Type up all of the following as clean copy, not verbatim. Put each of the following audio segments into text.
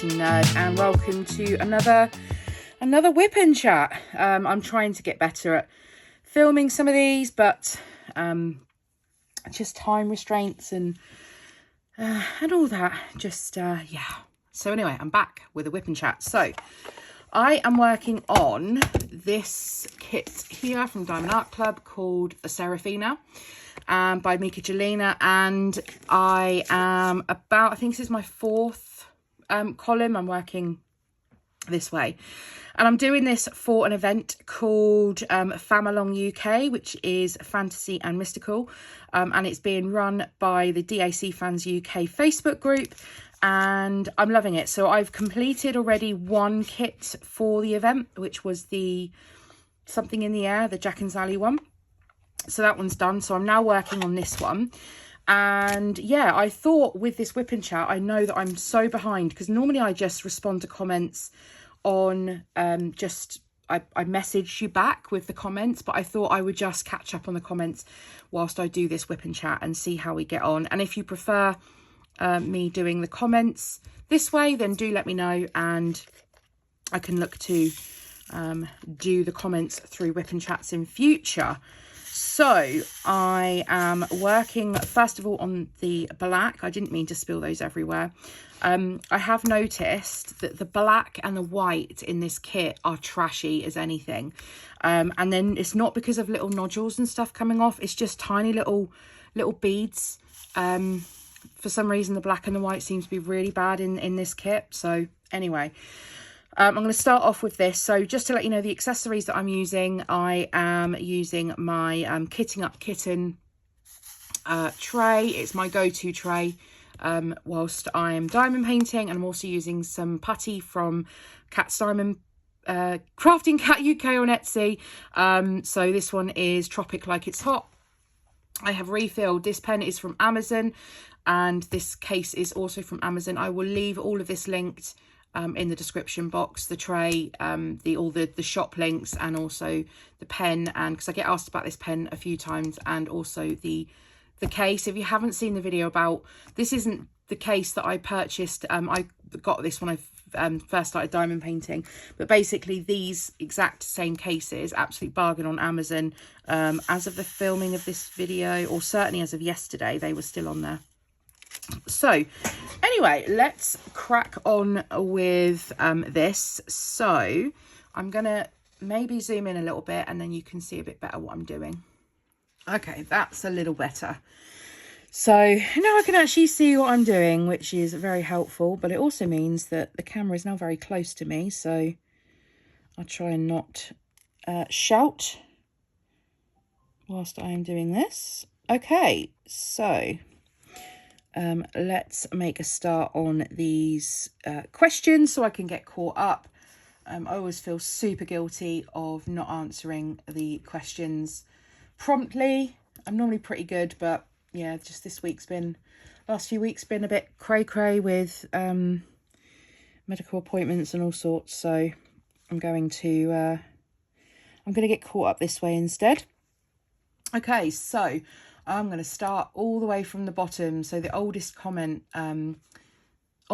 Scrappy Nerd, and welcome to another Wip N Chat. I'm trying to get better at filming some of these, but just time restraints and all that. Yeah. So anyway, I'm back with a Wip N Chat. So I am working on this kit here from Diamond Art Club called the Seraphina. By Mika Jelena, and I think this is my fourth column. I'm working this way, and I'm doing this for an event called Fam Along UK, which is fantasy and mystical, and it's being run by the DAC Fans UK Facebook group, and I'm loving it. So I've completed already one kit for the event, which was the Something in the Air, the Jack and Sally one. So that one's done. So I'm now working on this one. And yeah, I thought with this Wip N Chat, I know that I'm so behind because normally I just respond to comments on I message you back with the comments, but I thought I would just catch up on the comments whilst I do this Wip N Chat and see how we get on. And if you prefer me doing the comments this way, then do let me know, and I can look to do the comments through Wip N Chats in future. So I am working first of all on the black. I didn't mean to spill those everywhere. I have noticed that the black and the white in this kit are trashy as anything. And then it's not because of little nodules and stuff coming off. It's just tiny little beads. For some reason, the black and the white seems to be really bad in this kit. So anyway, I'm going to start off with this. So just to let you know the accessories that I'm using, I am using my Kitting Up Kitten tray. It's my go-to tray whilst I'm diamond painting, and I'm also using some putty from Cat's Diamond Crafting Cat UK on Etsy. So this one is Tropic Like It's Hot. I have refilled. This pen is from Amazon, and this case is also from Amazon. I will leave all of this linked in the description box, the tray, all the shop links, and also the pen, and because I get asked about this pen a few times, and also the case. If you haven't seen the video about this, isn't the case that I purchased. I got this when I first started diamond painting, but basically these exact same cases, absolute bargain on Amazon. As of the filming of this video, or certainly as of yesterday, they were still on there. So anyway, let's crack on with this. So I'm gonna maybe zoom in a little bit, and then you can see a bit better what I'm doing. Okay, that's a little better. So now I can actually see what I'm doing, which is very helpful, but it also means that the camera is now very close to me, so I'll try and not shout whilst I am doing this. Okay, so let's make a start on these questions so I can get caught up. I always feel super guilty of not answering the questions promptly. I'm normally pretty good, but yeah, just last few weeks been a bit cray with medical appointments and all sorts. So I'm going to get caught up this way instead. Okay, so I'm going to start all the way from the bottom. So the oldest comment, oh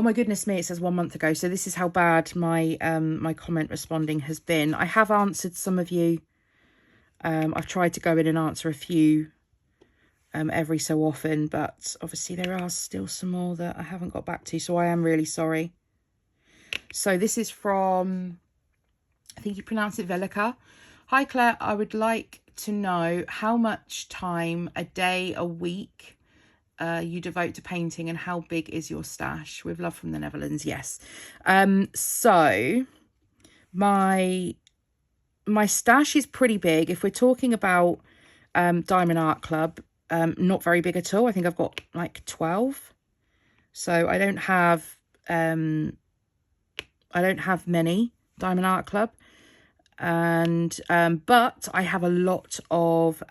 my goodness me, it says 1 month ago. So this is how bad my my comment responding has been. I have answered some of you. I've tried to go in and answer a few every so often, but obviously there are still some more that I haven't got back to. So I am really sorry. So this is from, I think you pronounce it Velika. Hi Claire, I would like to know how much time, a day, a week you devote to painting, and how big is your stash? With love from the Netherlands. Yes. So my stash is pretty big. If we're talking about Diamond Art Club, not very big at all. I think I've got like 12. So I don't have many Diamond Art Club. And but I have a lot of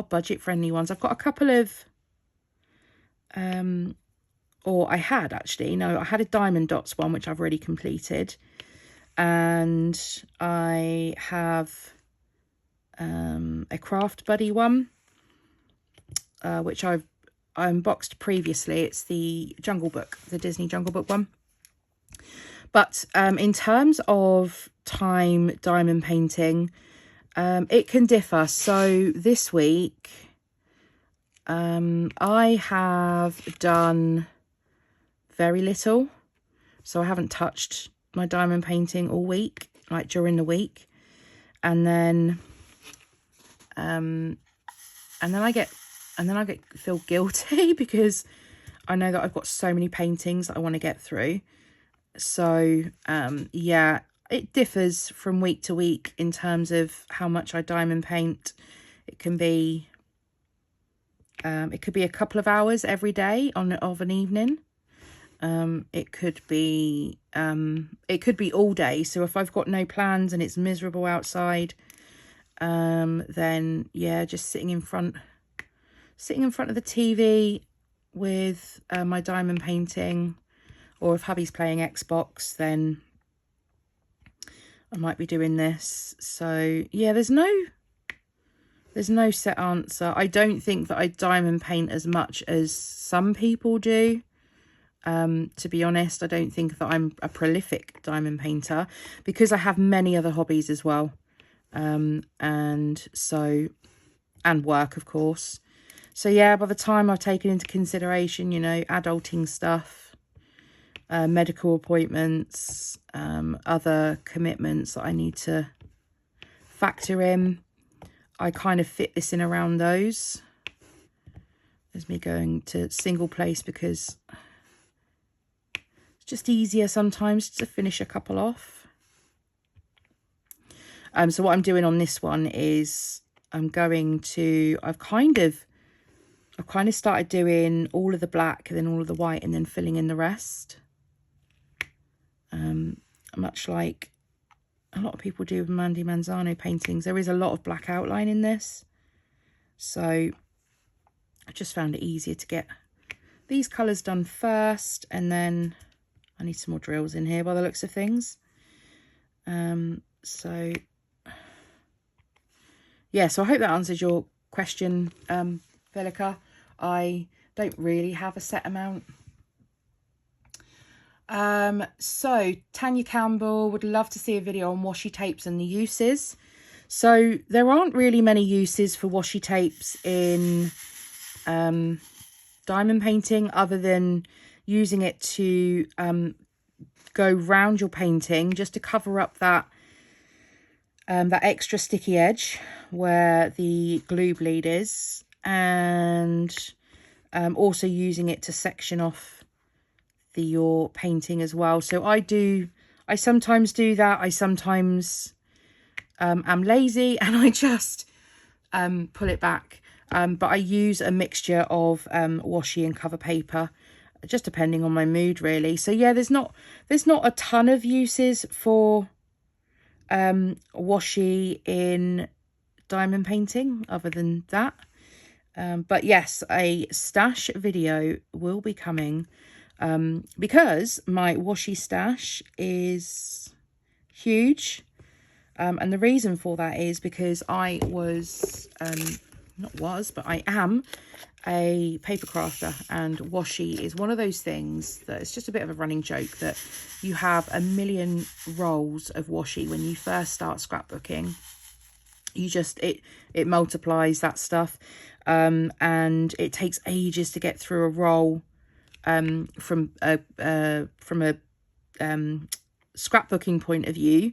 budget friendly ones. I've got a couple of or I had actually, no, I had a Diamond Dots one which I've already completed, and I have a Craft Buddy one which I've unboxed previously. It's the Jungle Book, the Disney Jungle Book one. But in terms of time diamond painting, it can differ. So this week, I have done very little. So I haven't touched my diamond painting all week, like during the week. And then I feel guilty because I know that I've got so many paintings that I want to get through. So yeah, it differs from week to week in terms of how much I diamond paint. It can be it could be a couple of hours every day of an evening. It could be all day. So if I've got no plans and it's miserable outside, then yeah, just sitting in front of the TV with my diamond painting. Or if hubby's playing Xbox, then I might be doing this. So yeah, there's no set answer. I don't think that I diamond paint as much as some people do. To be honest, I don't think that I'm a prolific diamond painter because I have many other hobbies as well. And work, of course. So yeah, by the time I've taken into consideration, you know, adulting stuff, medical appointments, other commitments that I need to factor in, I kind of fit this in around those. There's me going to single place because it's just easier sometimes to finish a couple off. So what I'm doing on this one is I've kind of started doing all of the black and then all of the white and then filling in the rest. Much like a lot of people do with Mandy Manzano paintings, there is a lot of black outline in this. So I just found it easier to get these colours done first, and then I need some more drills in here by the looks of things. So yeah, so I hope that answers your question, Velica. I don't really have a set amount. So Tanya Campbell would love to see a video on washi tapes and the uses. So there aren't really many uses for washi tapes in diamond painting other than using it to go round your painting just to cover up that extra sticky edge where the glue bleed is, and also using it to section off your painting as well. So I sometimes do that. I sometimes am lazy and I just pull it back. But I use a mixture of washi and cover paper, just depending on my mood really. So yeah, there's not a ton of uses for washi in diamond painting other than that. But yes, a stash video will be coming because my washi stash is huge. And the reason for that is because I am a paper crafter, and washi is one of those things that it's just a bit of a running joke that you have a million rolls of washi when you first start scrapbooking. It multiplies that stuff, and it takes ages to get through a roll from a scrapbooking point of view,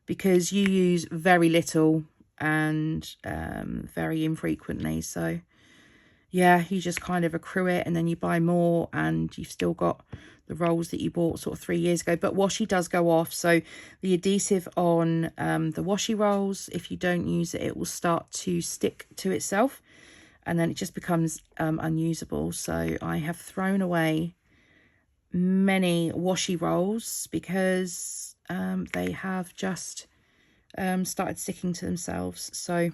because you use very little and very infrequently. So yeah, you just kind of accrue it and then you buy more and you've still got the rolls that you bought sort of 3 years ago. But washi does go off, so the adhesive on the washi rolls, if you don't use it, it will start to stick to itself and then it just becomes unusable. So I have thrown away many washi rolls because they have just started sticking to themselves. So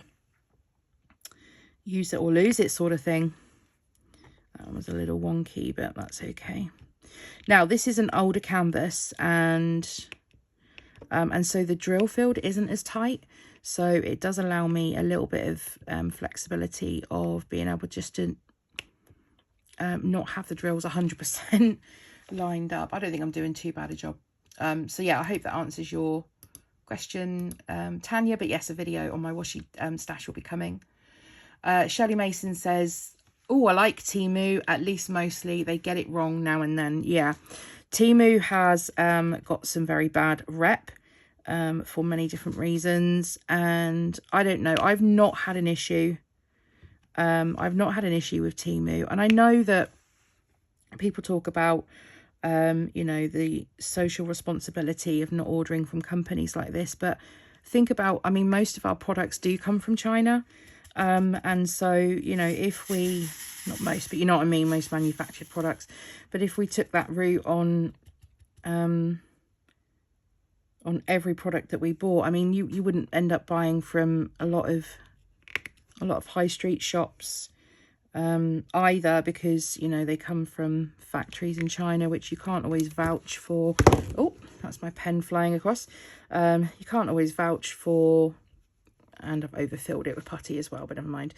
use it or lose it sort of thing. That was a little wonky, but that's okay. Now this is an older canvas, and so the drill field isn't as tight, so it does allow me a little bit of flexibility of being able just to not have the drills 100% lined up. I don't think I'm doing too bad a job. So yeah, I hope that answers your question, Tanya. But yes, a video on my washi stash will be coming. Shirley Mason says, oh, I like Temu, at least mostly. They get it wrong now and then. Yeah, Temu has got some very bad rep for many different reasons. And I don't know, I've not had an issue. I've not had an issue with Temu. And I know that people talk about, you know, the social responsibility of not ordering from companies like this. But think about, I mean, most of our products do come from China. And so, you know, if we, not most, but you know what I mean, most manufactured products. But if we took that route on every product that we bought, I mean, you wouldn't end up buying from a lot of high street shops either, because, you know, they come from factories in China, which you can't always vouch for. Oh, that's my pen flying across. You can't always vouch for, and I've overfilled it with putty as well, but never mind.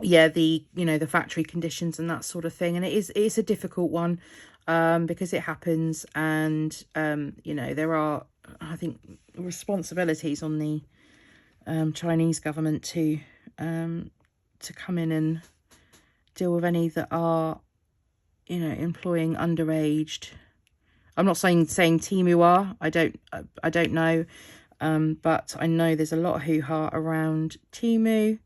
Yeah, the, you know, the factory conditions and that sort of thing. And it's a difficult one because it happens. And, you know, there are, I think, responsibilities on the Chinese government to come in and deal with any that are, you know, employing underaged. I'm not saying Temu are. I don't know. But I know there's a lot of hoo-ha around Temu.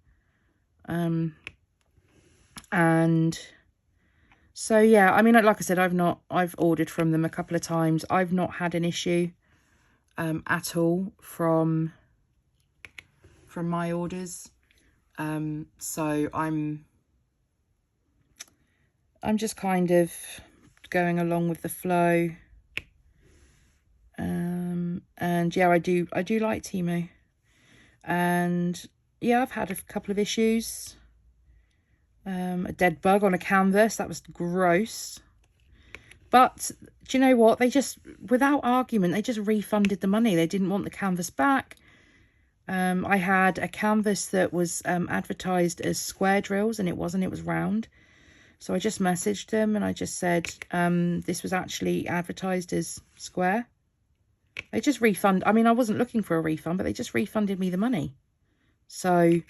And so, yeah, I mean, like I said, I've ordered from them a couple of times. I've not had an issue at all from my orders. So I'm just kind of going along with the flow. And yeah, I do like Temu. And yeah, I've had a couple of issues. A dead bug on a canvas, that was gross. But do you know what? They just, without argument, they just refunded the money. They didn't want the canvas back. I had a canvas that was advertised as square drills, and it wasn't, it was round. So I just messaged them and I just said, this was actually advertised as square. They just refund. I mean, I wasn't looking for a refund, but they just refunded me the money. So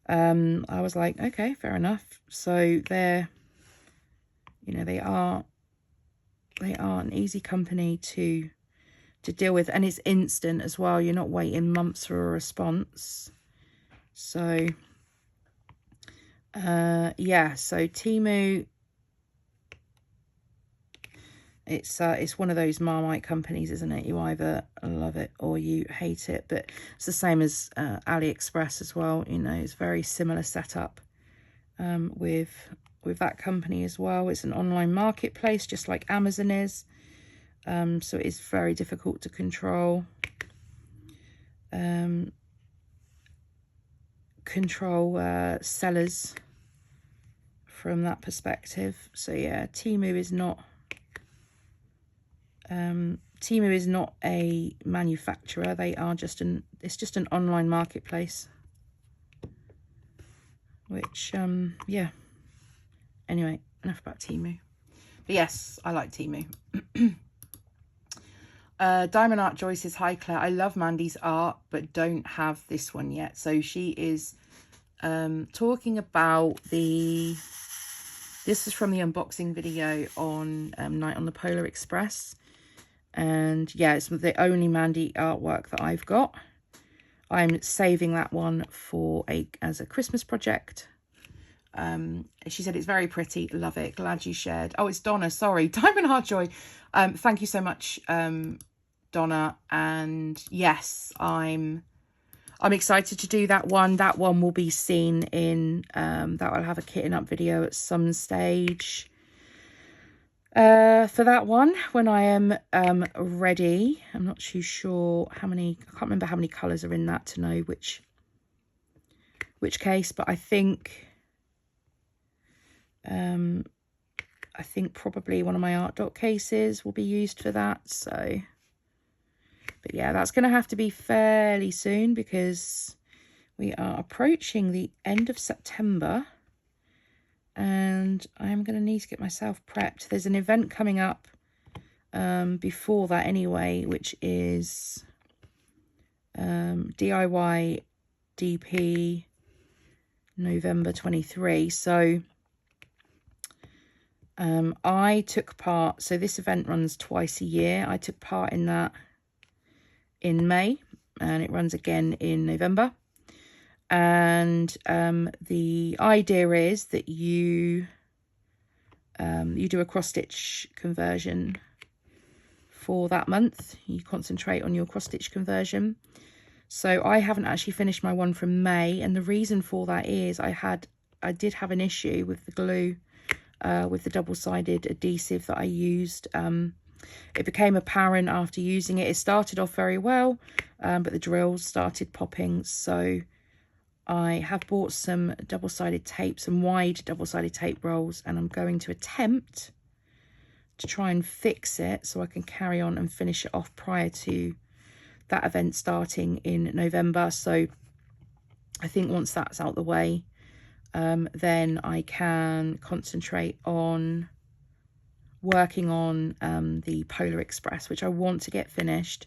I was like, okay, fair enough. So they're, you know, they are an easy company to deal with, and it's instant as well. You're not waiting months for a response. So yeah, so Temu, it's one of those Marmite companies, isn't it? You either love it or you hate it. But it's the same as AliExpress as well. You know, it's very similar setup with that company as well. It's an online marketplace, just like Amazon is. So it's very difficult to control sellers from that perspective. So yeah, Temu is not a manufacturer. They are just it's just an online marketplace, which yeah, anyway, enough about Temu. But yes, I like Temu. Diamond Art Joy says, hi Claire, I love Mandy's art but don't have this one yet. So she is talking about this is from the unboxing video on Night on the Polar Express. And yeah, it's the only Mandy artwork that I've got. I'm saving that one for as a Christmas project. She said it's very pretty, love it, glad you shared. Oh, it's Donna, sorry, Diamond Heart Joy. Thank you so much, Donna. And yes, I'm excited to do that one. That one will be seen in that will have a kitten up video at some stage. For that one, when I am ready. I'm not too sure how many, I can't remember how many colours are in that to know which case, but I think probably one of my art dot cases will be used for that. So, but yeah, that's going to have to be fairly soon because we are approaching the end of September. and I'm going to need to get myself prepped. There's an event coming up before that anyway, which is DIY DP November 23. So I took part, so this event runs twice a year. I took part in that in May, and it runs again in November. And the idea is that you do a cross stitch conversion for that month. You concentrate on your cross stitch conversion. So I haven't actually finished my one from May, and the reason for that is I did have an issue with the glue, with the double-sided adhesive that I used. It became apparent after using it. It started off very well, but the drills started popping. So I have bought some double-sided tape, some wide double-sided tape rolls, and I'm going to attempt to try and fix it so I can carry on and finish it off prior to that event starting in November. So I think once that's out the way, then I can concentrate on working on the Polar Express, which I want to get finished.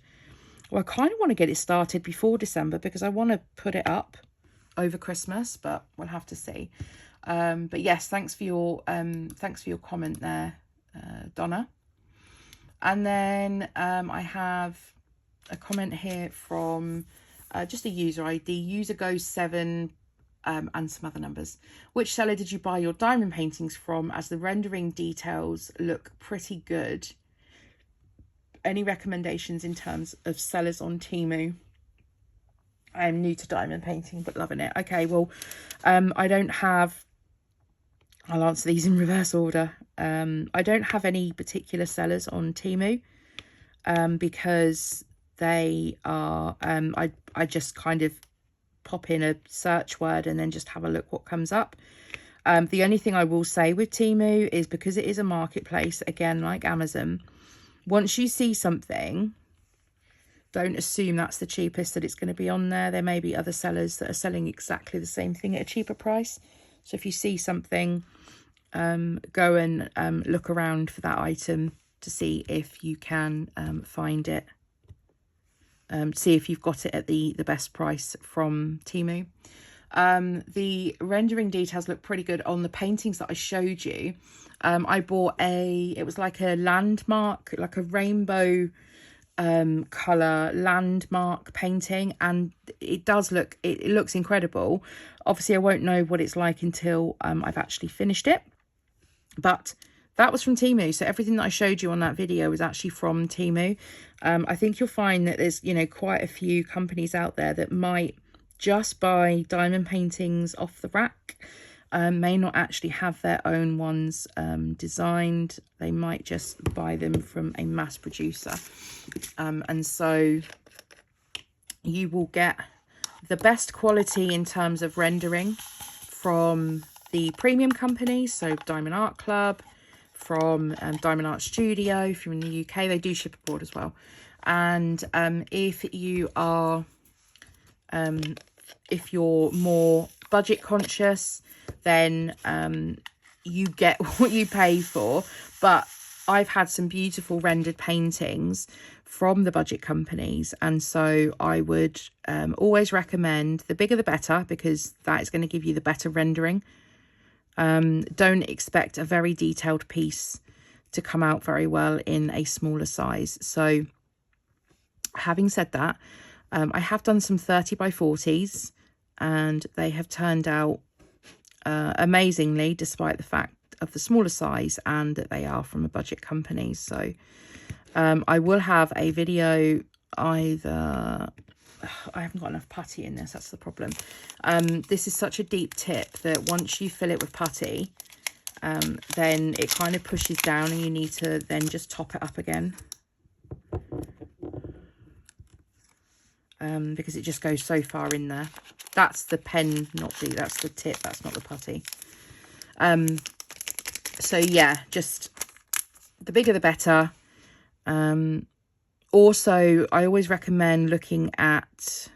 Well, I kind of want to get it started before December because I want to put it up over Christmas, but we'll have to see. But yes, thanks for your comment there, Donna. And then I have a comment here from just a user ID, usergo7, and some other numbers. Which seller did you buy your diamond paintings from, as the rendering details look pretty good? Any recommendations in terms of sellers on Temu? I am new to diamond painting, but loving it. Okay, well, I don't have... I'll answer these in reverse order. I don't have any particular sellers on Temu because they are... I just kind of pop in a search word and then just have a look what comes up. The only thing I will say with Temu is, because it is a marketplace, again, like Amazon, once you see something, don't assume that's the cheapest that it's going to be on there. There may be other sellers that are selling exactly the same thing at a cheaper price. So if you see something, go and look around for that item to see if you can find it. See if you've got it at the best price from Temu. The rendering details look pretty good on the paintings that I showed you. I bought it was like a landmark, like a rainbow colour landmark painting, and it does look, it looks incredible. Obviously I won't know what it's like until I've actually finished it, but that was from Temu. So everything that I showed you on that video was actually from Temu. I think you'll find that there's, you know, quite a few companies out there that might just buy diamond paintings off the rack, may not actually have their own ones designed. They might just buy them from a mass producer. And so you will get the best quality in terms of rendering from the premium companies. So Diamond Art Club, from Diamond Art Studio. If you're in the UK, they do ship abroad as well. And if you are, if you're more budget conscious, then you get what you pay for. But I've had some beautiful rendered paintings from the budget companies, and so I would always recommend the bigger the better, because that is going to give you the better rendering. Don't expect a very detailed piece to come out very well in a smaller size. So having said that, I have done some 30 by 40s and they have turned out amazingly, despite the fact of the smaller size and that they are from a budget company. So I will have a video either... I haven't got enough putty in this, that's the problem. This is such a deep tip that once you fill it with putty, then it kind of pushes down and you need to then just top it up again. Because it just goes so far in there. That's the pen, that's the tip, that's not the putty. So yeah, just the bigger the better. Also, I always recommend looking at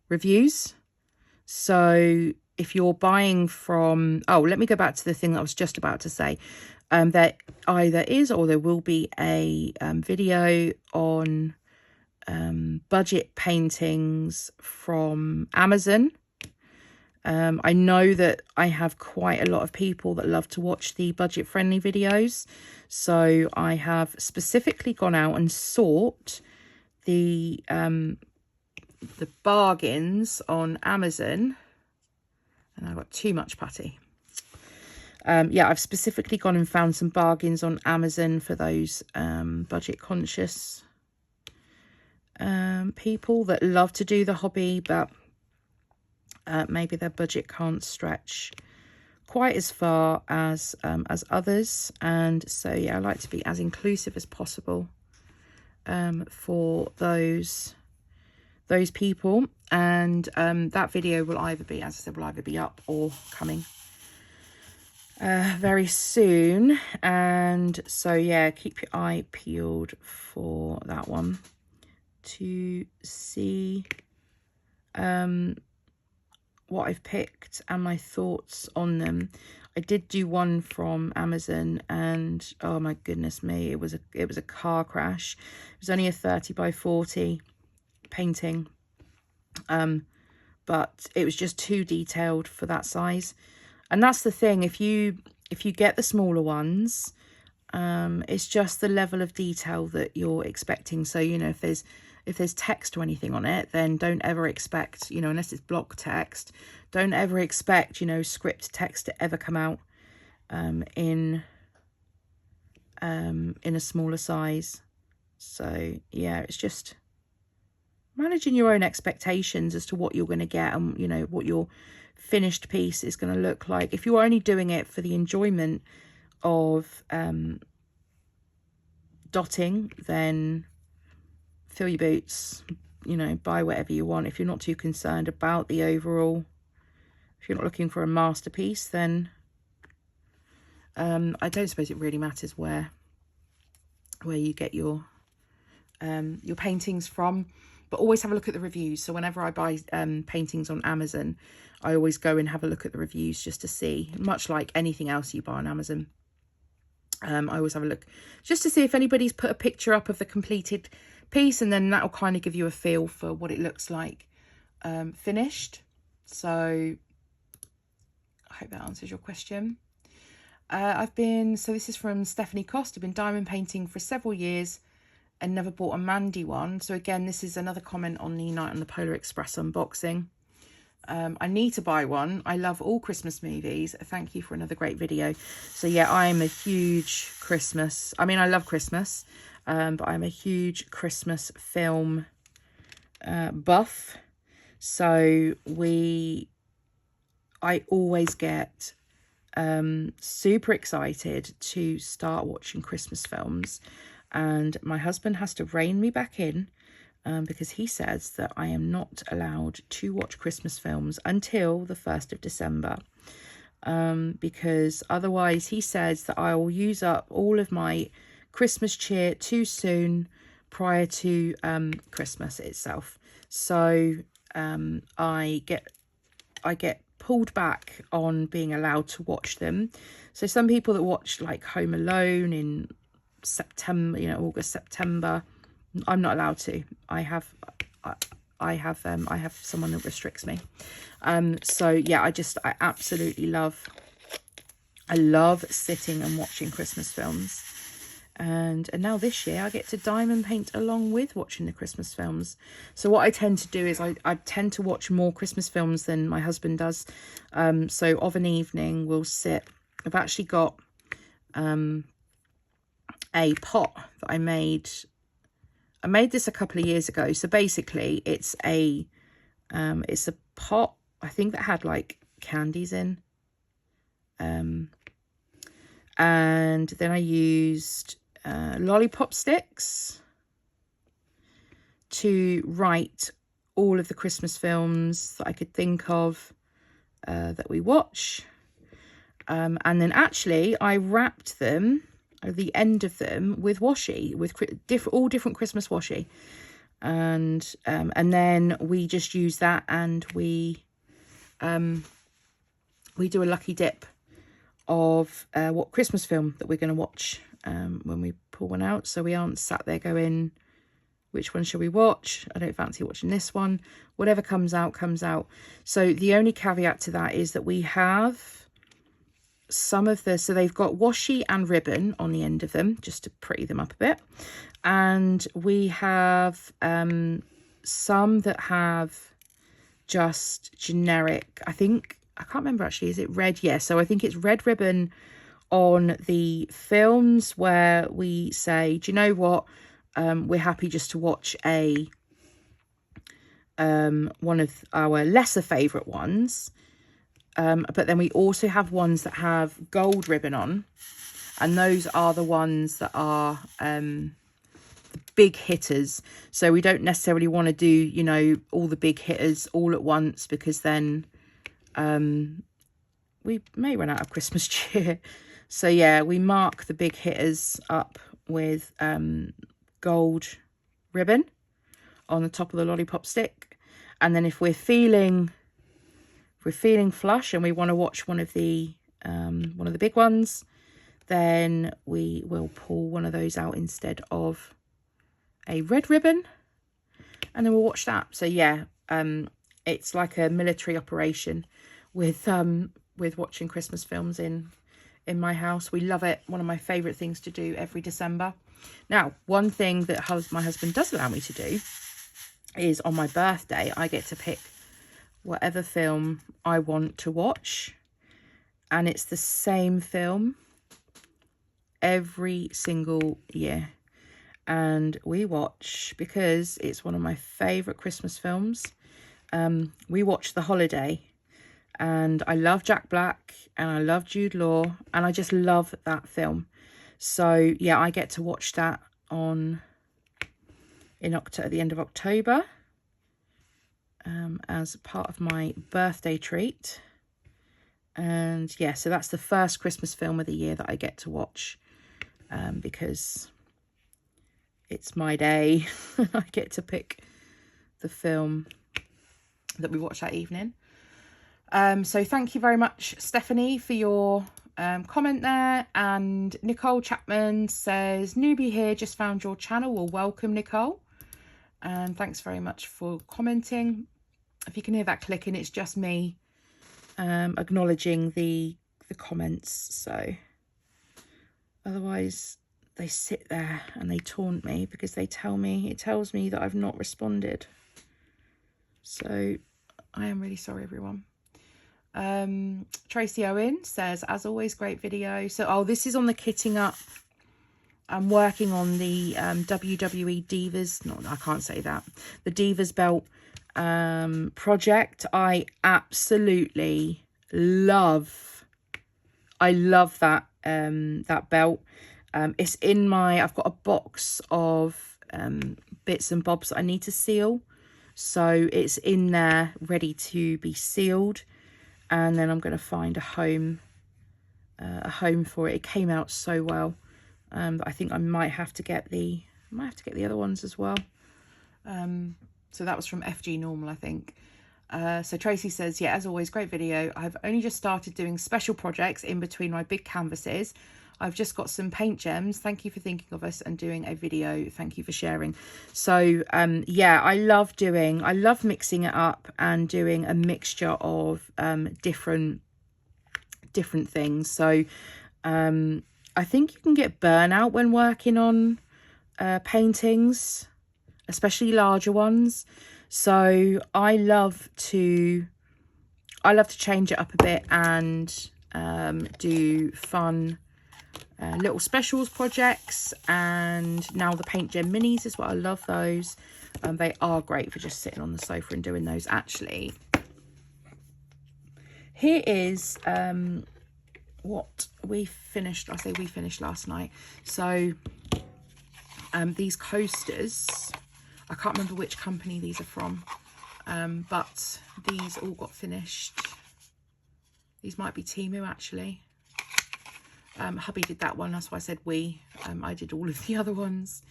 reviews. So if you're buying from, oh, let me go back to the thing that I was just about to say. There either is or there will be a video on budget paintings from Amazon. I know that I have quite a lot of people that love to watch the budget friendly videos. So I have specifically gone out and sought the bargains on Amazon. And I got too much putty. Yeah, I've specifically gone and found some bargains on Amazon for those budget conscious people that love to do the hobby, but maybe their budget can't stretch quite as far as others. And so, yeah, I like to be as inclusive as possible for those people. And that video will either be, as I said, will either be up or coming very soon. And so, yeah, keep your eye peeled for that one to see what I've picked and my thoughts on them. I did do one from Amazon, and oh my goodness me, it was a car crash. It was only a 30 by 40 painting, but it was just too detailed for that size. And that's the thing, if you get the smaller ones, it's just the level of detail that you're expecting. So, you know, if there's text or anything on it, then don't ever expect, you know, unless it's block text, don't ever expect, you know, script text to ever come out in a smaller size. So yeah, it's just managing your own expectations as to what you're going to get and, you know, what your finished piece is going to look like. If you're only doing it for the enjoyment of dotting, then fill your boots, you know, buy whatever you want. If you're not too concerned about the overall, if you're not looking for a masterpiece, then I don't suppose it really matters where you get your paintings from. But always have a look at the reviews. So whenever I buy paintings on Amazon, I always go and have a look at the reviews just to see, much like anything else you buy on Amazon. I always have a look just to see if anybody's put a picture up of the completed piece, and then that will kind of give you a feel for what it looks like finished. So I hope that answers your question. So this is from Stephanie Cost. I've been diamond painting for several years and never bought a Mandy one. So again, this is another comment on the Night on the Polar Express unboxing. I need to buy one. I love all Christmas movies. Thank you for another great video. So yeah, I'm a huge Christmas, I mean, I love Christmas, but I'm a huge Christmas film buff. So I always get super excited to start watching Christmas films, and my husband has to rein me back in because he says that I am not allowed to watch Christmas films until the 1st of December, because otherwise he says that I will use up all of my Christmas cheer too soon prior to Christmas itself. So I get pulled back on being allowed to watch them. So some people that watch like Home Alone in September, you know, August, September, I'm not allowed to. I have someone that restricts me. So yeah, I absolutely love sitting and watching Christmas films. And now this year I get to diamond paint along with watching the Christmas films. So what I tend to do is I tend to watch more Christmas films than my husband does. So of an evening we'll sit. I've actually got a pot that I made this a couple of years ago. So basically it's a pot, I think, that had like candies in. And then I used lollipop sticks to write all of the Christmas films that I could think of that we watch. And then actually I wrapped them, the end of them, with washi, with all different Christmas washi. And then we just use that, and we we do a lucky dip of what Christmas film that we're going to watch when we pull one out. So we aren't sat there going, which one shall we watch? I don't fancy watching this one. Whatever comes out, comes out. So the only caveat to that is that we have some of the, so they've got washi and ribbon on the end of them, just to pretty them up a bit. And we have some that have just generic, I can't remember actually, is it red? Yeah, so I think it's red ribbon on the films where we say, do you know what? We're happy just to watch a one of our lesser favourite ones. But then we also have ones that have gold ribbon on. And those are the ones that are the big hitters. So we don't necessarily want to do, you know, all the big hitters all at once, because then we may run out of Christmas cheer. So yeah, we mark the big hitters up with gold ribbon on the top of the lollipop stick. And then if we're feeling flush and we want to watch one of the big ones, then we will pull one of those out instead of a red ribbon, and then we'll watch that. So yeah, it's like a military operation with watching Christmas films in my house. We love it. One of my favorite things to do every December. Now, one thing that my husband does allow me to do is on my birthday, I get to pick whatever film I want to watch, and it's the same film every single year. And we watch, because it's one of my favorite Christmas films, we watch The Holiday, and I love Jack Black and I love Jude Law, and I just love that film. So yeah, I get to watch that at the end of October, as part of my birthday treat. And yeah, so that's the first Christmas film of the year that I get to watch, because it's my day. I get to pick the film that we watch that evening. So thank you very much, Stephanie, for your comment there. And Nicole Chapman says, newbie here, just found your channel. Well, welcome, Nicole. And thanks very much for commenting. If you can hear that clicking, it's just me acknowledging the comments. So otherwise they sit there and they taunt me because it tells me that I've not responded. So I am really sorry, everyone. Tracy Owen says, as always, great video. So this is on the kitting up. I'm working on the WWE Divas, no, I can't say that, the Divas belt project. I absolutely love that that belt. It's in I've got a box of bits and bobs that I need to seal, so it's in there ready to be sealed, and then I'm going to find a home for it. It came out so well, but I think I might have to get the other ones as well. So that was from FG Normal, I think. So Tracy says, yeah, as always, great video. I've only just started doing special projects in between my big canvases. I've just got some paint gems. Thank you for thinking of us and doing a video. Thank you for sharing. So yeah, I love mixing it up and doing a mixture of different things. So I think you can get burnout when working on paintings, especially larger ones. So I love to change it up a bit and do fun little specials projects. And now the paint gem minis is what I love those. They are great for just sitting on the sofa and doing those. Actually, here is what we finished. I say we finished last night. So these coasters, I can't remember which company these are from, but these all got finished. These might be Temu, actually. Hubby did that one, that's why I said we. I did all of the other ones.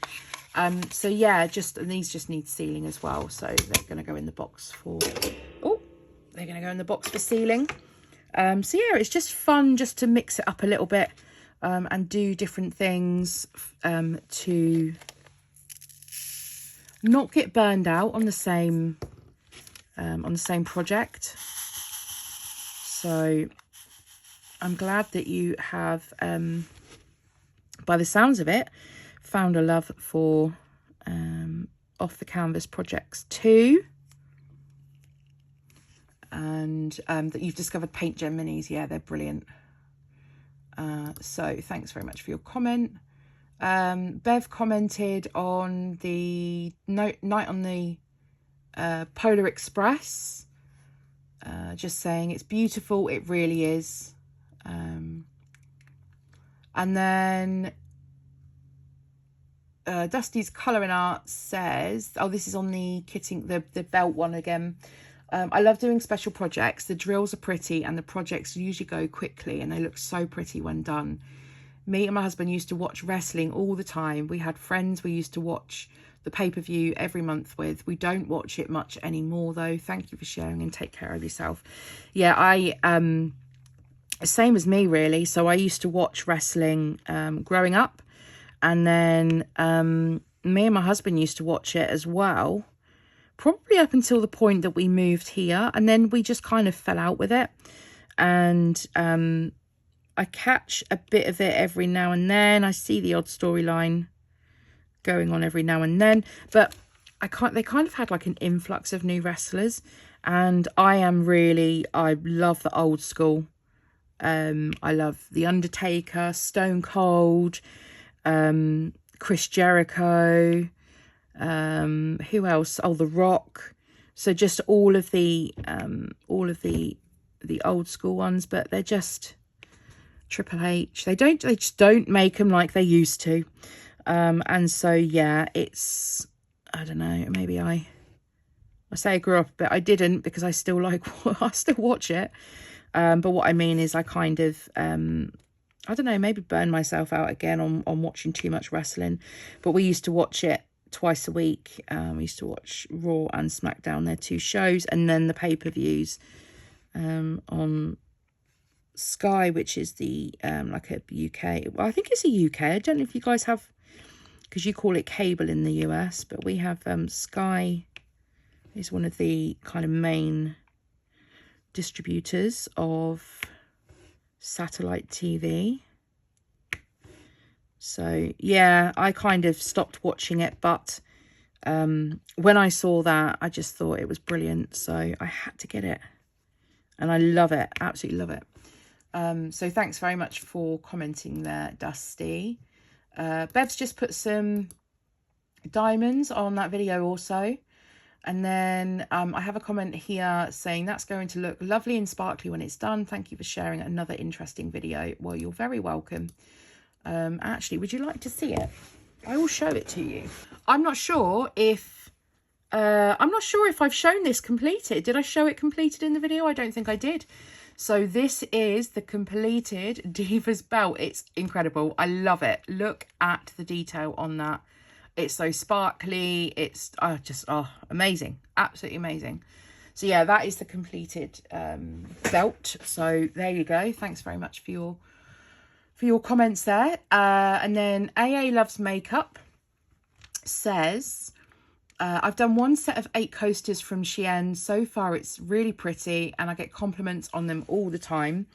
So yeah, and these just need sealing as well, so they're going to go in the box for sealing. So yeah, it's just fun just to mix it up a little bit and do different things to not get burned out on the same project. So I'm glad that you have, by the sounds of it, found a love for off the canvas projects too. And that you've discovered Paint Gem Minis. Yeah, they're brilliant. So thanks very much for your comment. Bev commented on the night on the Polar Express, just saying it's beautiful, it really is. And then Dusty's Colouring Art says, oh, this is on the kitting, the belt one again. I love doing special projects. The drills are pretty and the projects usually go quickly and they look so pretty when done. Me and my husband used to watch wrestling all the time. We had friends we used to watch the pay-per-view every month with. We don't watch it much anymore though. Thank you for sharing and take care of yourself. Yeah, I same as me really. So I used to watch wrestling growing up, and then me and my husband used to watch it as well, probably up until the point that we moved here, and then we just kind of fell out with it. And I catch a bit of it every now and then. I see the odd storyline going on every now and then, but they kind of had like an influx of new wrestlers, and I love the old school. I love The Undertaker, Stone Cold, Chris Jericho, who else? Oh, The Rock. So just all of the old school ones, but they're just Triple H. They just don't make them like they used to. And so yeah, it's, I don't know, maybe I say I grew up, but I didn't, because I still I still watch it. But what I mean is I kind of I don't know, maybe burn myself out again on watching too much wrestling. But we used to watch it twice a week. We used to watch Raw and SmackDown, their two shows, and then the pay-per-views on Sky, which is the like a UK, well, I think it's a UK, I don't know if you guys have, because you call it cable in the US, but we have Sky is one of the kind of main distributors of satellite TV. So yeah, I kind of stopped watching it, but when I saw that, I just thought it was brilliant, so I had to get it, and I love it, absolutely love it. So thanks very much for commenting there, Dusty. Bev's just put some diamonds on that video also. And then I have a comment here saying that's going to look lovely and sparkly when it's done. Thank you for sharing another interesting video. Well, you're very welcome. Actually, would you like to see it? I will show it to you. I'm not sure if I've shown this completed. Did I show it completed in the video? I don't think I did. So this is the completed Divas belt. It's incredible. I love it. Look at the detail on that. It's so sparkly. It's just amazing. Absolutely amazing. So yeah, that is the completed belt. So there you go. Thanks very much for your comments there. And then AA Loves Makeup says, I've done one set of 8 coasters from Shein. So far, it's really pretty and I get compliments on them all the time.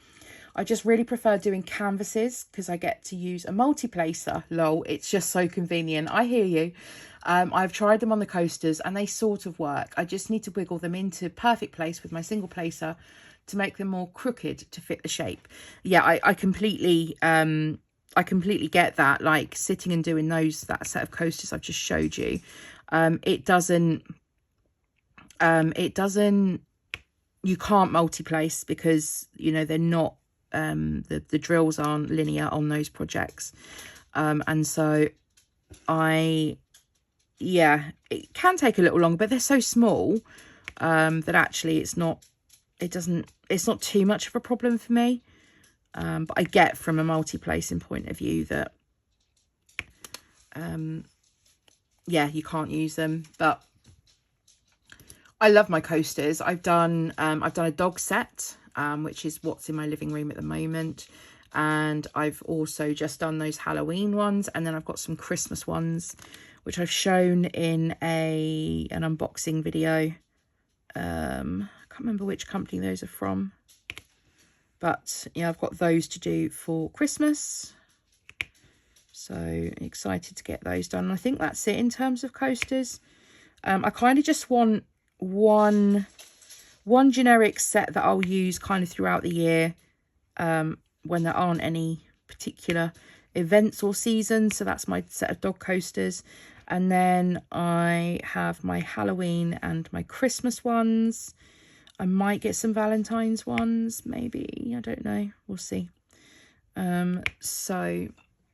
I just really prefer doing canvases because I get to use a multi-placer. Lol, it's just so convenient. I hear you. I've tried them on the coasters and they sort of work. I just need to wiggle them into perfect place with my single placer to make them more crooked to fit the shape. Yeah, I completely get that. Like sitting and doing that set of coasters I've just showed you. It doesn't, you can't multi-place because, you know, they're not, the drills aren't linear on those projects. And so yeah, it can take a little longer, but they're so small, that actually it's not too much of a problem for me. But I get from a multi-placing point of view that, yeah, you can't use them, but I love my coasters. I've done a dog set which is what's in my living room at the moment. And I've also just done those Halloween ones, and then I've got some Christmas ones which I've shown in an unboxing video. I can't remember which company those are from, but yeah, I've got those to do for Christmas, so excited to get those done. And I think that's it in terms of coasters. I kind of just want one generic set that I'll use kind of throughout the year, when there aren't any particular events or seasons. So that's my set of dog coasters. And then I have my Halloween and my Christmas ones. I might get some Valentine's ones, maybe. I don't know. We'll see. So,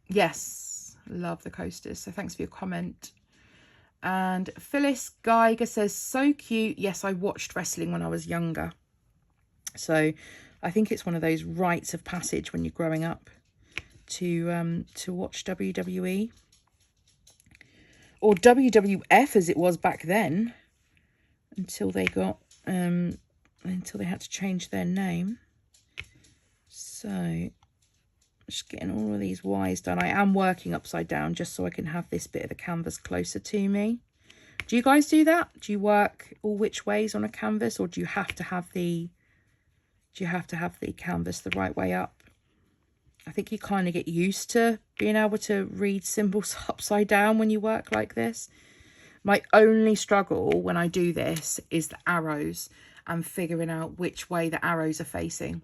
yes, love the coasters. So thanks for your comment. And Phyllis Geiger says, so cute. Yes, I watched wrestling when I was younger. So I think it's one of those rites of passage when you're growing up to watch WWE. Or WWF as it was back then, until they got until they had to change their name. So just getting all of these Ys done. I am working upside down just so I can have this bit of the canvas closer to me. Do you guys do that? Do you work all which ways on a canvas, or do you have to have the canvas the right way up? I think you kind of get used to being able to read symbols upside down when you work like this. My only struggle when I do this is the arrows and figuring out which way the arrows are facing.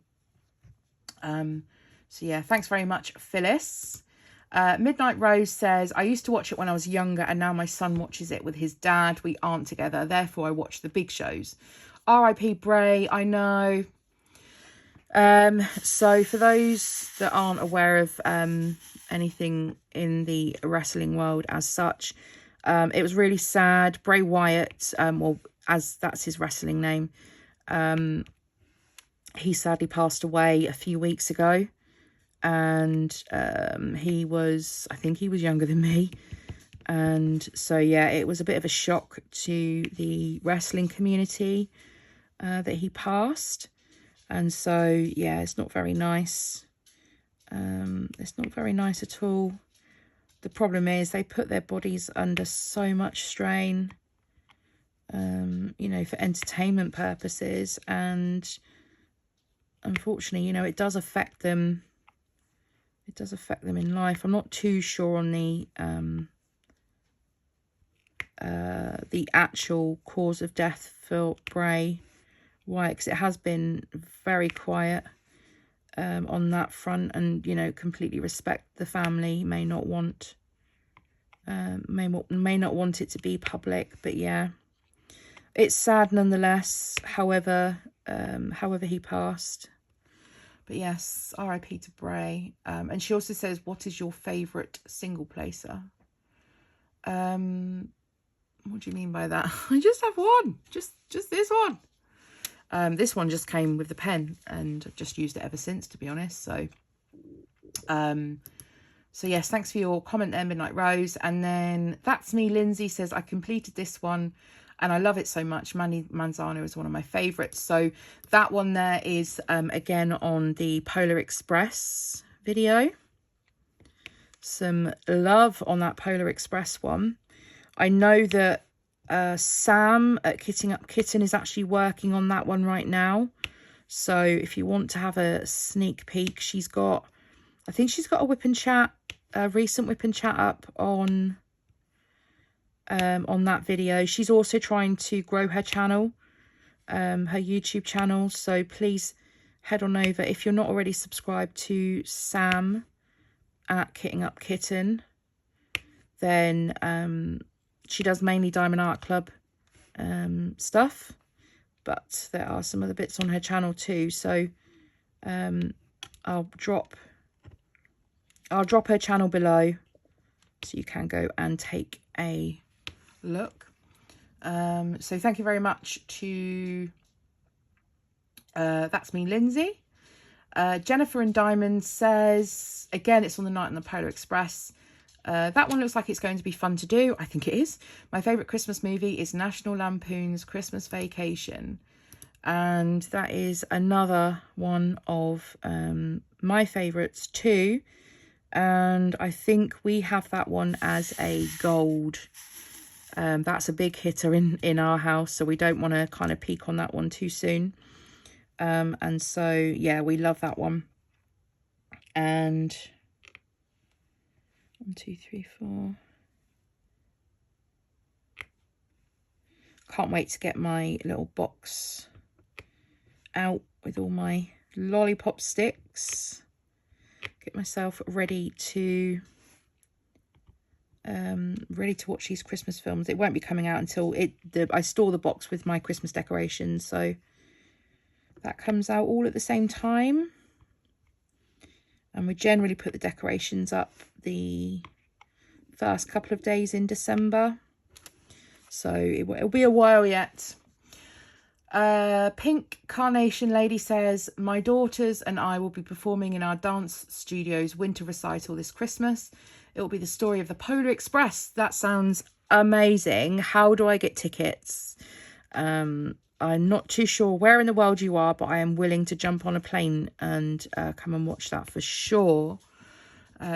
So yeah, thanks very much, Phyllis. Midnight Rose says, I used to watch it when I was younger, and now my son watches it with his dad. We aren't together, therefore I watch the big shows. R.I.P. Bray, I know. So for those that aren't aware of anything in the wrestling world as such, it was really sad. Bray Wyatt, well, as that's his wrestling name, he sadly passed away a few weeks ago. And I think he was younger than me. And so, yeah, it was a bit of a shock to the wrestling community that he passed. And so, yeah, it's not very nice. It's not very nice at all. The problem is they put their bodies under so much strain, you know, for entertainment purposes. And unfortunately, you know, it does affect them. It does affect them in life. I'm not too sure on the actual cause of death for Bray Wyatt, because it has been very quiet on that front, and you know, completely respect the family. May not want it to be public, but yeah, it's sad nonetheless. However he passed. But yes, R.I.P. to Bray. And she also says, what is your favourite single placer? What do you mean by that? I just have one. Just this one. This one just came with the pen, and I've just used it ever since, to be honest. So yes, thanks for your comment there, Midnight Rose. And then That's Me Lindsay says, I completed this one and I love it so much. Manny Manzano is one of my favourites. So that one there is, again, on the Polar Express video. Some love on that Polar Express one. I know that Sam at Kitting Up Kitten is actually working on that one right now. So if you want to have a sneak peek, I think she's got a Wip N Chat, a recent Wip N Chat up on that video. She's also trying to grow her channel, her YouTube channel. So please head on over if you're not already subscribed to Sam at Kitting Up Kitten. Then she does mainly Diamond Art Club stuff, but there are some other bits on her channel too. So I'll drop her channel below so you can go and take a look. So thank you very much to That's Me Lindsay. Jennifer and Diamond says, again, it's on the Night on the Polar Express. That one looks like it's going to be fun to do. I think it is. My favourite Christmas movie is National Lampoon's Christmas Vacation. And that is another one of my favourites too. And I think we have that one as a gold. That's a big hitter in our house, so we don't want to kind of peak on that one too soon. And so, yeah, we love that one. And 1, 2, 3, 4. Can't wait to get my little box out with all my lollipop sticks. Get myself ready to watch these Christmas films. It won't be coming out until I store the box with my Christmas decorations, so that comes out all at the same time. And we generally put the decorations up the first couple of days in December, so it'll be a while yet. Pink Carnation Lady says, my daughters and I will be performing in our dance studio's winter recital this Christmas. It will be the story of the Polar Express. That sounds amazing. How do I get tickets? I'm not too sure where in the world you are, but I am willing to jump on a plane and come and watch that for sure.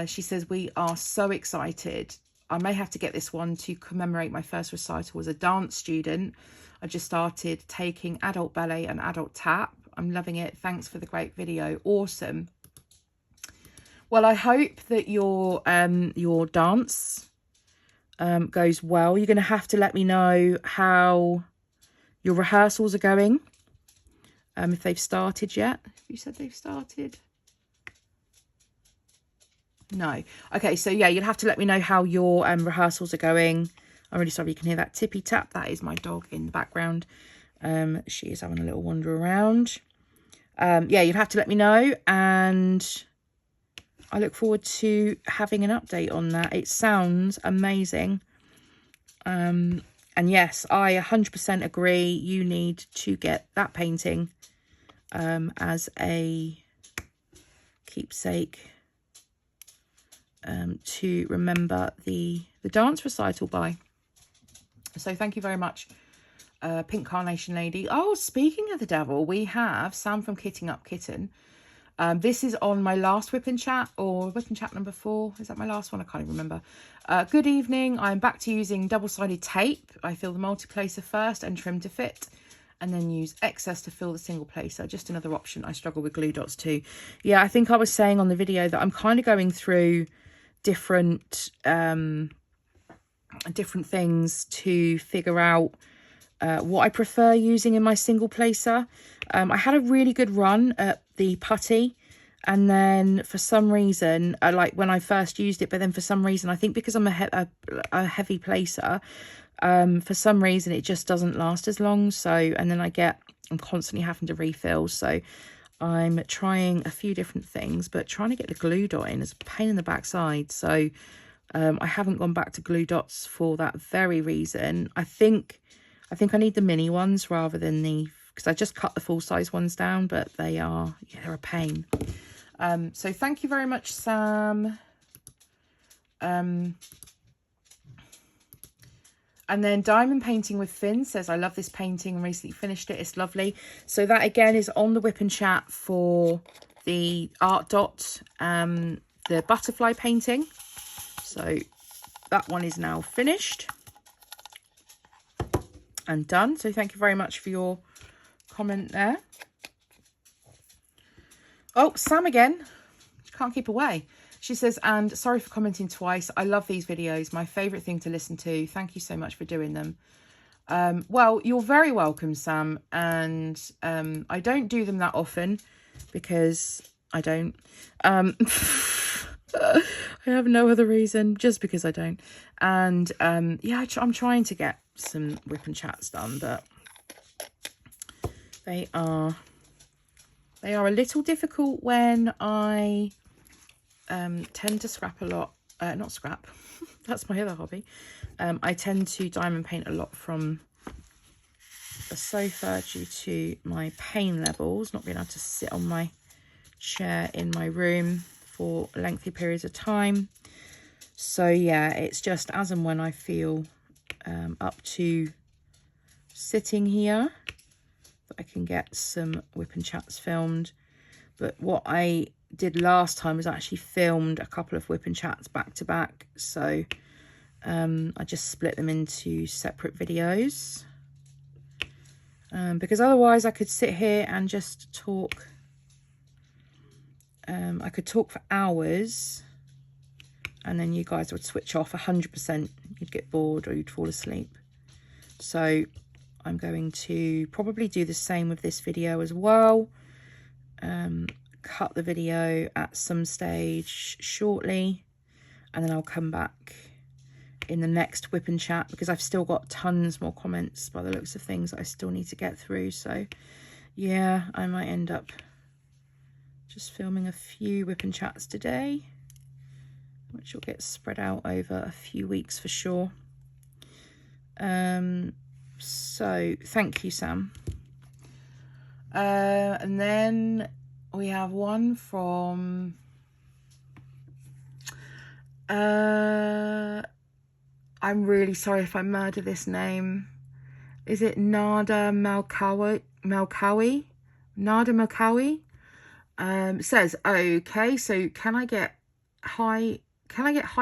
She says, we are so excited. I may have to get this one to commemorate my first recital as a dance student. I just started taking adult ballet and adult tap. I'm loving it. Thanks for the great video. Awesome. Well, I hope that your dance goes well. You're going to have to let me know how your rehearsals are going. If they've started yet. You said they've started? No. Okay, so yeah, you'll have to let me know how your rehearsals are going. I'm really sorry you can hear that tippy tap. That is my dog in the background. She is having a little wander around. Yeah, you'll have to let me know, and I look forward to having an update on that. It sounds amazing. And yes, I 100% agree. You need to get that painting as a keepsake to remember the dance recital by. So thank you very much, Pink Carnation Lady. Oh, speaking of the devil, we have Sam from Kitting Up Kitten. This is on my last Wip N Chat, or Wip N Chat number 4. Is that my last one? I can't even remember. Good evening. I'm back to using double-sided tape. I fill the multi-placer first and trim to fit, and then use excess to fill the single placer. Just another option. I struggle with glue dots too. Yeah, I think I was saying on the video that I'm kind of going through different things to figure out what I prefer using in my single placer. I had a really good run at the putty, and then for some reason, like when I first used it, but then for some reason, I think because I'm a heavy placer, for some reason it just doesn't last as long. So, and then I'm constantly having to refill. So I'm trying a few different things, but trying to get the glue dot in is a pain in the backside. So I haven't gone back to glue dots for that very reason. I think I need the mini ones rather than because I just cut the full size ones down, but they're a pain. So thank you very much, Sam. And then Diamond Painting with Finn says, I love this painting and recently finished it. It's lovely. So that again is on the Wip N Chat for the art dot, the butterfly painting. So that one is now finished and done. So thank you very much for your comment there. Oh, Sam again. She can't keep away. She says, and sorry for commenting twice. I love these videos. My favourite thing to listen to. Thank you so much for doing them. Well, you're very welcome, Sam. And I don't do them that often because I don't. I have no other reason, just because I don't. And yeah, I'm trying to get some Wip N Chats done, but they are a little difficult when I tend to scrap a lot. Not scrap, that's my other hobby. I tend to diamond paint a lot from the sofa due to my pain levels, not being able to sit on my chair in my room for lengthy periods of time. So yeah, it's just as and when I feel up to sitting here that I can get some Wip N Chats filmed. But what I did last time was actually filmed a couple of Wip N Chats back to back. So I just split them into separate videos. Because otherwise I could sit here and just talk. I could talk for hours and then you guys would switch off 100%. You'd get bored or you'd fall asleep. So I'm going to probably do the same with this video as well. Cut the video at some stage shortly, and then I'll come back in the next Wip N Chat because I've still got tons more comments by the looks of things that I still need to get through. So yeah, I might end up just filming a few Wip N Chats today, which will get spread out over a few weeks for sure. So thank you, Sam. And then we have one from I'm really sorry if I murder this name. Is it Nada Malkawi? Nada Malkawi says, okay, so can I get high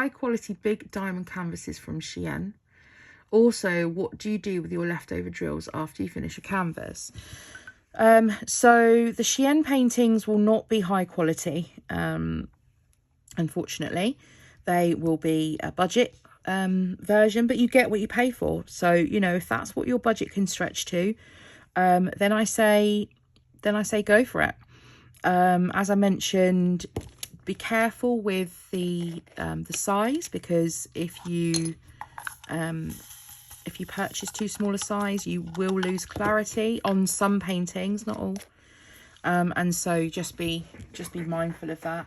quality big diamond canvases from Shein? Also, what do you do with your leftover drills after you finish a canvas? So the Shein paintings will not be high quality, unfortunately. They will be a budget version, but you get what you pay for. So, you know, if that's what your budget can stretch to, then I say go for it. As I mentioned, be careful with the size, because if you purchase too small a size, you will lose clarity on some paintings, not all. And so just be mindful of that.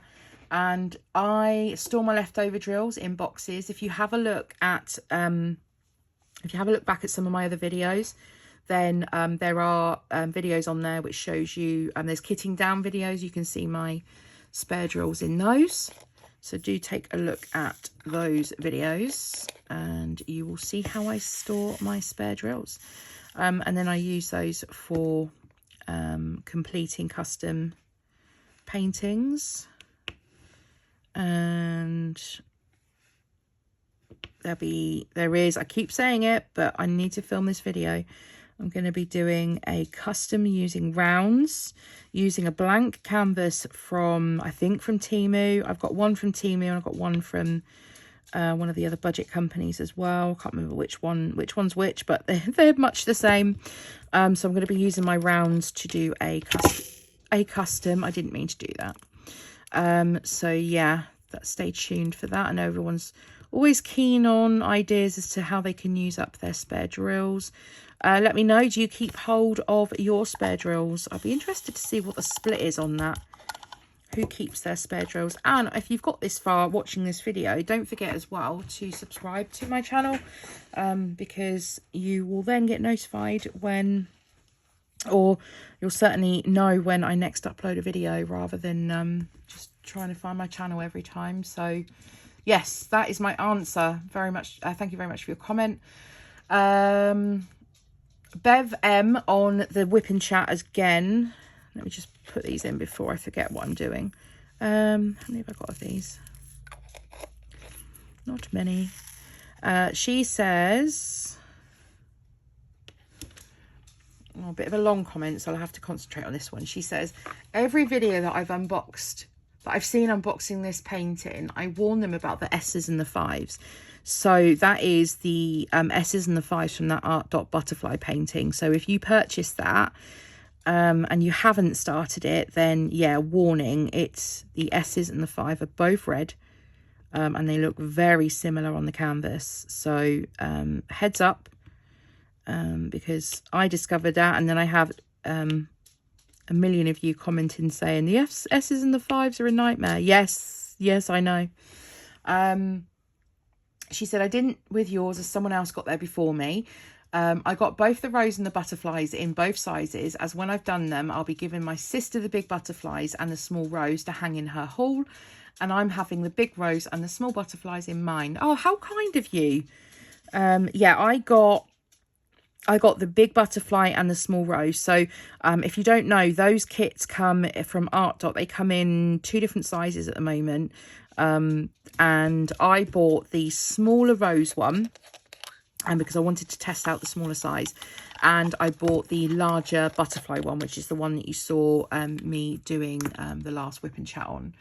And I store my leftover drills in boxes. If you have a look back at some of my other videos, then there are videos on there which shows you, there's kitting down videos. You can see my spare drills in those. So do take a look at those videos and you will see how I store my spare drills. And then I use those for completing custom paintings. And there is, I keep saying it, but I need to film this video. I'm going to be doing a custom using rounds, using a blank canvas from, I think from Temu. I've got one from Temu and I've got one from one of the other budget companies as well. I can't remember which one's which, but they're much the same. So I'm going to be using my rounds to do a custom. I didn't mean to do that. So yeah, stay tuned for that. I know everyone's always keen on ideas as to how they can use up their spare drills. Let me know, do you keep hold of your spare drills? I'll be interested to see what the split is on that. Who keeps their spare drills? And if you've got this far watching this video, don't forget as well to subscribe to my channel, because you will then get notified when, or you'll certainly know when I next upload a video, rather than just trying to find my channel every time. So yes, that is my answer. Very much thank you very much for your comment. Bev M on the Wip N Chat again. Let me just put these in before I forget what I'm doing. How many have I got of these? Not many. She says, a bit of a long comment, so I'll have to concentrate on this one. She says, every video that I've unboxed, that I've seen unboxing this painting, I warn them about the S's and the 5s. So that is the S's and the 5s from that Art Dot Butterfly painting. So if you purchase that and you haven't started it, then yeah, warning, it's the S's and the 5 are both red, and they look very similar on the canvas. So heads up, because I discovered that, and then I have a million of you commenting saying the S's and the 5s are a nightmare. Yes, I know. She said, I didn't with yours as someone else got there before me. I got both the rose and the butterflies in both sizes, as when I've done them, I'll be giving my sister the big butterflies and the small rose to hang in her hall. And I'm having the big rose and the small butterflies in mine. Oh, how kind of you. Yeah, I got I got the big butterfly and the small rose. So if you don't know, those kits come from Art Dot. They come in 2 different sizes at the moment. And I bought the smaller rose one, and because I wanted to test out the smaller size. And I bought the larger butterfly one, which is the one that you saw me doing the last Wip N Chat on.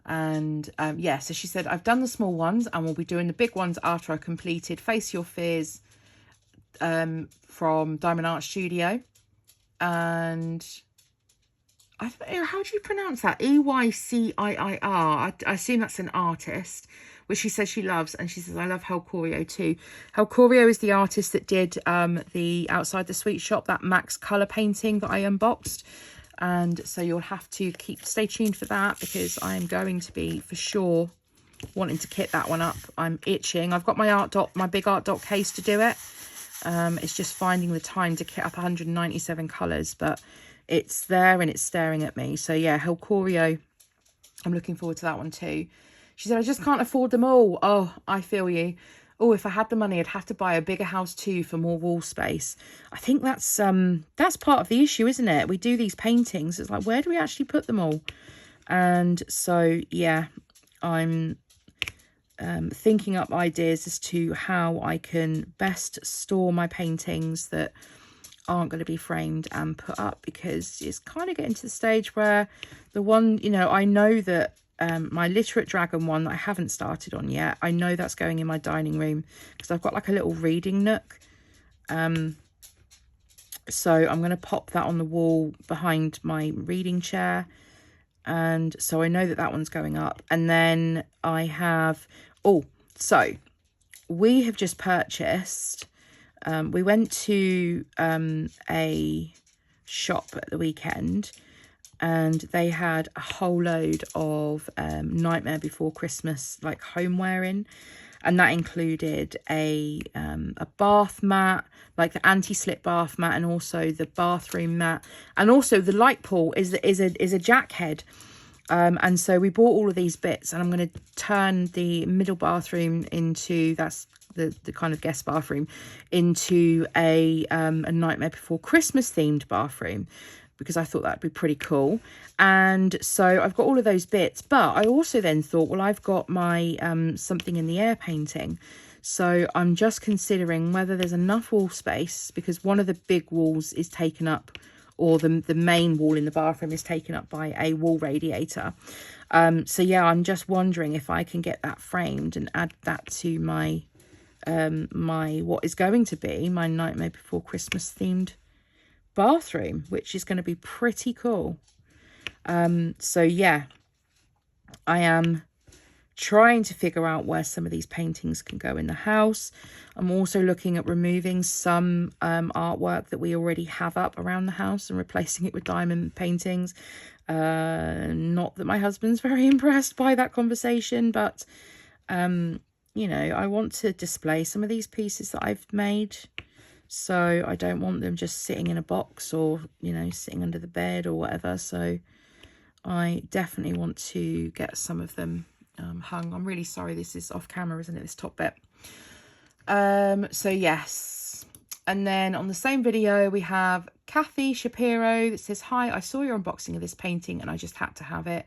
And yeah, so she said, I've done the small ones and we'll be doing the big ones after I completed Face Your Fears from Diamond Art Studio. And I don't know, how do you pronounce that? Eyciir. I assume that's an artist, which she says she loves. And she says, I love Helcorio too. Helcorio is the artist that did the Outside the Sweet Shop, that Max colour painting that I unboxed. And so you'll have to stay tuned for that, because I am going to be for sure wanting to kit that one up. I'm itching. I've got my big Art Dot case to do it. It's just finding the time to kit up 197 colours, but it's there and it's staring at me. So yeah, Helcorio, I'm looking forward to that one too. She said, I just can't afford them all. Oh, I feel you. Oh, if I had the money, I'd have to buy a bigger house too for more wall space. I think that's part of the issue, isn't it? We do these paintings. It's like, where do we actually put them all? And so, yeah, I'm thinking up ideas as to how I can best store my paintings that aren't going to be framed and put up, because it's kind of getting to the stage where the one, you know, I know that my Literate Dragon one that I haven't started on yet, I know that's going in my dining room, because I've got like a little reading nook. So I'm going to pop that on the wall behind my reading chair. And so I know that that one's going up. And then I have, so we have just purchased, we went to a shop at the weekend, and they had a whole load of Nightmare Before Christmas like homeware in, and that included a bath mat, like the anti-slip bath mat, and also the bathroom mat, and also the light pool is a jack head. And so we bought all of these bits, and I'm going to turn the middle bathroom into, that's the kind of guest bathroom, into a Nightmare Before Christmas themed bathroom, because I thought that'd be pretty cool. And so I've got all of those bits, but I also then thought, well, I've got my Something in the Air painting. So I'm just considering whether there's enough wall space, because one of the big walls is taken up, or the main wall in the bathroom is taken up by a wall radiator. So yeah, I'm just wondering if I can get that framed and add that to my what is going to be my Nightmare Before Christmas themed bathroom, which is going to be pretty cool. So yeah, I am trying to figure out where some of these paintings can go in the house. I'm also looking at removing some artwork that we already have up around the house and replacing it with diamond paintings. Not that my husband's very impressed by that conversation, but you know, I want to display some of these pieces that I've made. So I don't want them just sitting in a box, or, you know, sitting under the bed or whatever. So I definitely want to get some of them hung. I'm really sorry, this is off camera, isn't it, this top bit? So yes. And then on the same video, we have Kathy Shapiro that says, hi, I saw your unboxing of this painting and I just had to have it.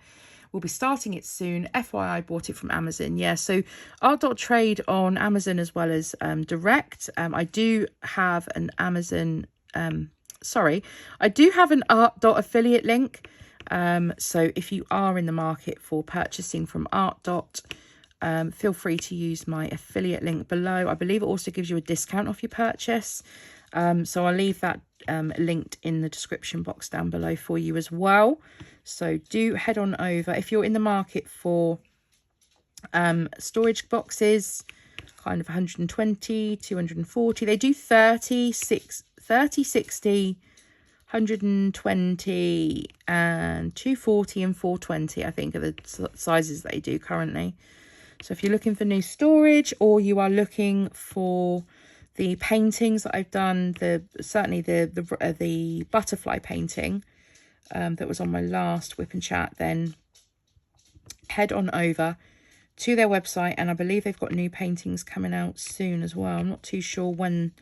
We'll be starting it soon. FYI, I bought it from Amazon. Yeah, so Art.trade on Amazon as well as direct. I do have an Amazon, I do have an Art.affiliate link. So if you are in the market for purchasing from Art. Feel free to use my affiliate link below. I believe it also gives you a discount off your purchase. So I'll leave that linked in the description box down below for you as well. So do head on over. If you're in the market for storage boxes, kind of 120, 240, they do 30, 60, 120 and 240 and 420, I think, are the sizes they do currently. So if you're looking for new storage, or you are looking for the paintings that I've done, certainly the butterfly painting that was on my last Wip N Chat, then head on over to their website, and I believe they've got new paintings coming out soon as well. I'm not too sure when.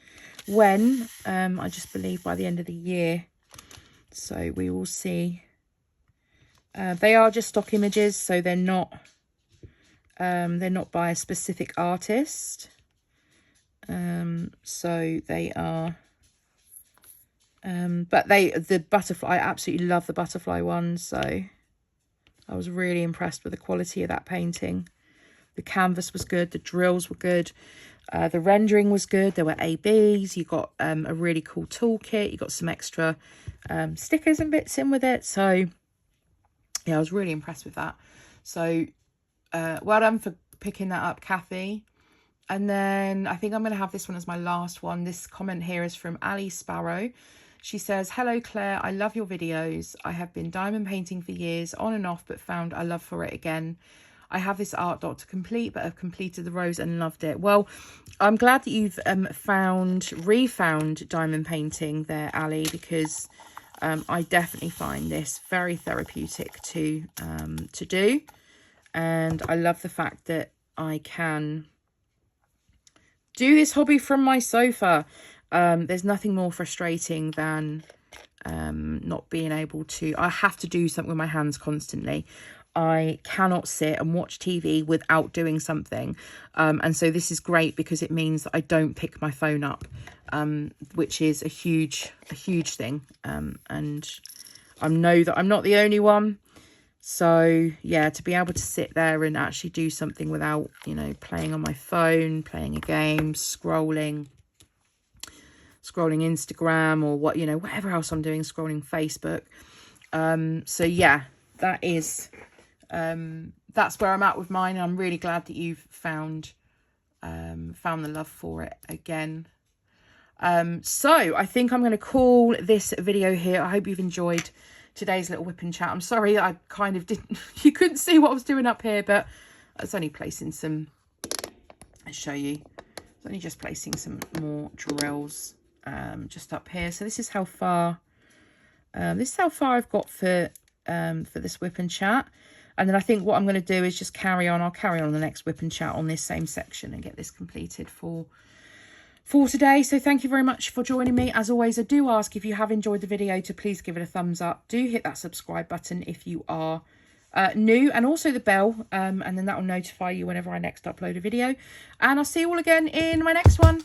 I just believe by the end of the year. So we will see. They are just stock images, so they're not by a specific artist. So they are, but the butterfly, I absolutely love the butterfly one. So I was really impressed with the quality of that painting. The canvas was good. The drills were good. The rendering was good. There were ABs. You got a really cool toolkit. You got some extra stickers and bits in with it. So yeah, I was really impressed with that. So well done for picking that up, Kathy. And then I think I'm going to have this one as my last one. This comment here is from Ali Sparrow. She says, hello, Claire. I love your videos. I have been diamond painting for years, on and off, but found a love for it again. I have this art dot to complete, but I've completed the rose and loved it. Well, I'm glad that you've refound diamond painting there, Ali, because I definitely find this very therapeutic to do. And I love the fact that I can do this hobby from my sofa. There's nothing more frustrating than not being able to. I have to do something with my hands constantly. I cannot sit and watch TV without doing something. And so this is great because it means that I don't pick my phone up, which is a huge thing. And I know that I'm not the only one. So yeah, to be able to sit there and actually do something without, you know, playing on my phone, playing a game, scrolling Instagram or what, you know, whatever else I'm doing, scrolling Facebook. So yeah, that is, that's where I'm at with mine. I'm really glad that you've found the love for it again. So I think I'm going to call this video here. I hope you've enjoyed today's little Wip N Chat. I'm sorry I kind of didn't, you couldn't see what I was doing up here, but I was only placing some, I'll show you. I was only just placing some more drills just up here. So this is how far I've got for this Wip N Chat. And then I think what I'm going to do is just carry on. I'll carry on the next Wip N Chat on this same section and get this completed for today. So thank you very much for joining me. As always, I do ask if you have enjoyed the video to please give it a thumbs up. Do hit that subscribe button if you are new, and also the bell, and then that will notify you whenever I next upload a video. And I'll see you all again in my next one.